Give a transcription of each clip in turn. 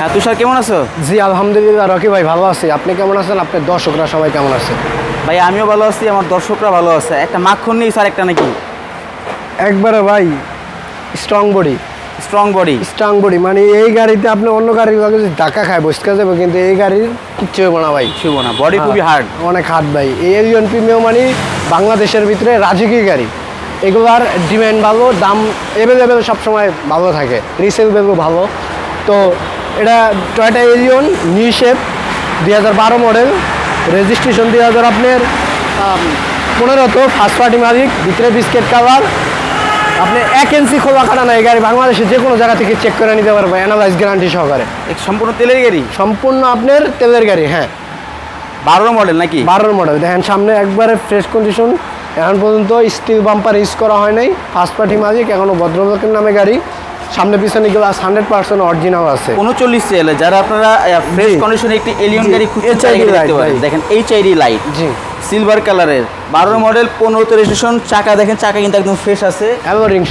হ্যাঁ তুষার, কেমন আছো? জি আলহামদুলিল্লাহ রকি ভাই ভালো আছি। আপনি কেমন আছেন? আপনার দর্শকরা সবাই কেমন আছে? ভাই আমিও ভালো আছি, আমার দর্শকরা ভালো আছে। একটা মাখন নেই স্যার, একটা নাকি একবারে ভাই স্ট্রং বডি স্ট্রং বডি মানে এই গাড়িতে আপনি অন্য গাড়ির লগে যদি ধাক্কা খায় বসতে যাবে, কিন্তু এই গাড়ির কিচ্ছু হবে না ভাই। শুভ না, বডি খুবই হার্ড। অনেক হার্ড ভাই। এই এলিয়ন প্রিমিয়াম মানে বাংলাদেশের ভিতরে রাজকীয় গাড়ি। এগুলার ডিমান্ড ভালো, দাম অ্যাভেলেবেল সবসময় ভালো থাকে, রিসেল ভ্যালু ভালো। তো এটা Toyota Allion new shape 2012 model, registration 2000 আপনার 15 তো, ফার্স্ট পার্টি মালিক, ভিতরে বিস্কেট কালার। আপনি 1 ইঞ্চি খোলা কাটা না, এই গাড়ি বাংলাদেশে যে কোনো জায়গা থেকে চেক করে নিতে পারবে অ্যানালাইজ গ্যারান্টি সহকারে। সম্পূর্ণ তেলের গাড়ি, সম্পূর্ণ আপনার তেলের গাড়ি। হ্যাঁ 12 মডেল নাকি? 12 মডেল। দেখেন সামনে একবারে ফ্রেশ কন্ডিশন, এখন পর্যন্ত স্টিল বাম্পার ইউজ করা হয় নাই। ফার্স্ট পার্টি মালিক, এখনও ভদ্রলোকের নামে গাড়ি। সামনে পিছনে গ্লাস 100% অরিজিনাল আছে। 39 সিএল, যারা আপনারা ফ্রেশ কন্ডিশনে একটি এলিয়ন গাড়ি খুঁজতে দেখতে পারেন। দেখেন এইচআইডি লাইট, জি সিলভার কালারের, 12 মডেল, 15 রেজিস্ট্রেশন। চাকা দেখেন, চাকা কিন্তু একদম ফ্রেশ আছে, অ্যালোরিং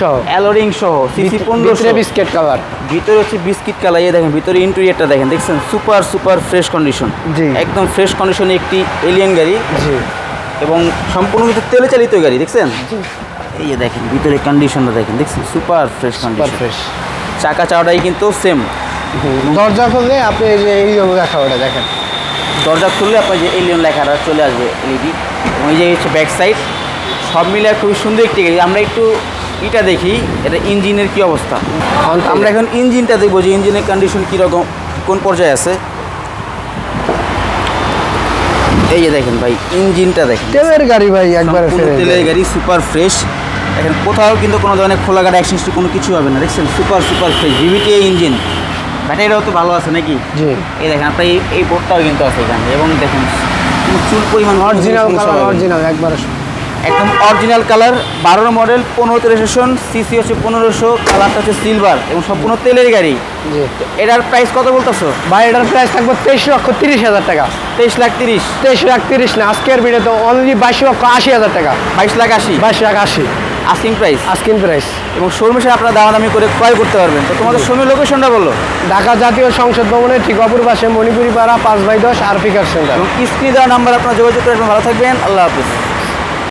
সহ, সিসি 1500, ভিতরে বিস্কেট কালার, ভিতরে হচ্ছে বিস্কিট কালার। এই দেখেন ভিতরে ইন্টেরিয়রটা দেখেন, দেখছেন সুপার ফ্রেশ কন্ডিশন। জি একদম ফ্রেশ কন্ডিশনে একটি এলিয়ন গাড়ি, জি এবং সম্পূর্ণ কিন্তু তেলে চালিত গাড়ি। দেখছেন এই যে দেখেন ভিতরে কন্ডিশনটা দেখেন, দেখছেন সুপার ফ্রেশ কন্ডিশন। ফ্রেশ। চাকা চাওয়াটাই কিন্তু সেম। দরজা খুললে আপনি এই যে এইরকম লেখা ওটা দেখেন, দরজা খুললে আপনার যে এলিয়ন লেখাটা চলে আসবে এলইডি। এবং এই যে হচ্ছে ব্যাক সাইড, সব মিলে খুবই সুন্দর একটি গাড়ি। আমরা একটু এটা দেখি, এটা ইঞ্জিনের কি অবস্থা। আমরা এখন ইঞ্জিনটা দেখবো যে ইঞ্জিনের কন্ডিশন কীরকম, কোন পর্যায়ে আছে। এই যে দেখেন ভাই, ইঞ্জিনটা দেখেন, তেলের গাড়ি ভাই, একবারে সম্পূর্ণ তেলের গাড়ি, সুপার ফ্রেশ। দেখেন কোথাও কিন্তু কোনো ধরনের খোলাঘাট অ্যাক্সিডেন্ট কোনো কিছু হবে না। দেখছেন সুপার ফ্রেশ ভিভিটিআই ইঞ্জিন। ব্যাটারিটাও তো ভালো আছে নাকি? জি। এই দেখেন আপনার এই বোর্ডটাও কিন্তু আছে এখানে, এবং দেখেন কোনো চুল পরিমাণ অরিজিনাল কালার, অরিজিনাল একবারে একদম original colour. 12 model, 15 registration, CC হচ্ছে 1500, কালারটা হচ্ছে সিলভার, এবং সম্পূর্ণ তেলের গাড়ি। জি। এটার প্রাইস কত বলতেছো ভাই? এটার প্রাইস থাকবে 23,30,000 টাকা। 23,30,000? 23,30,000 না, আজকের ভিডিও তো অনলি 22,80,000 টাকা। 22,80,000 22,80,000 আস্কিং প্রাইস। Asking price. এবং শোরুমে এসে আপনারা দামাদামি করে ক্রয় করতে পারবেন। তো তোমাদের শোরুমের লোকেশনটা বলো। ঢাকা জাতীয় সংসদ ভবনের ঠিক অপর পাশে মণিপুরি পাড়া 5/10 আরফিকার সেন্টার। এবং স্ক্রিনে দেওয়া নাম্বার আপনারা যোগাযোগ করে ভালো থাকবেন। আল্লাহ হাফিজ।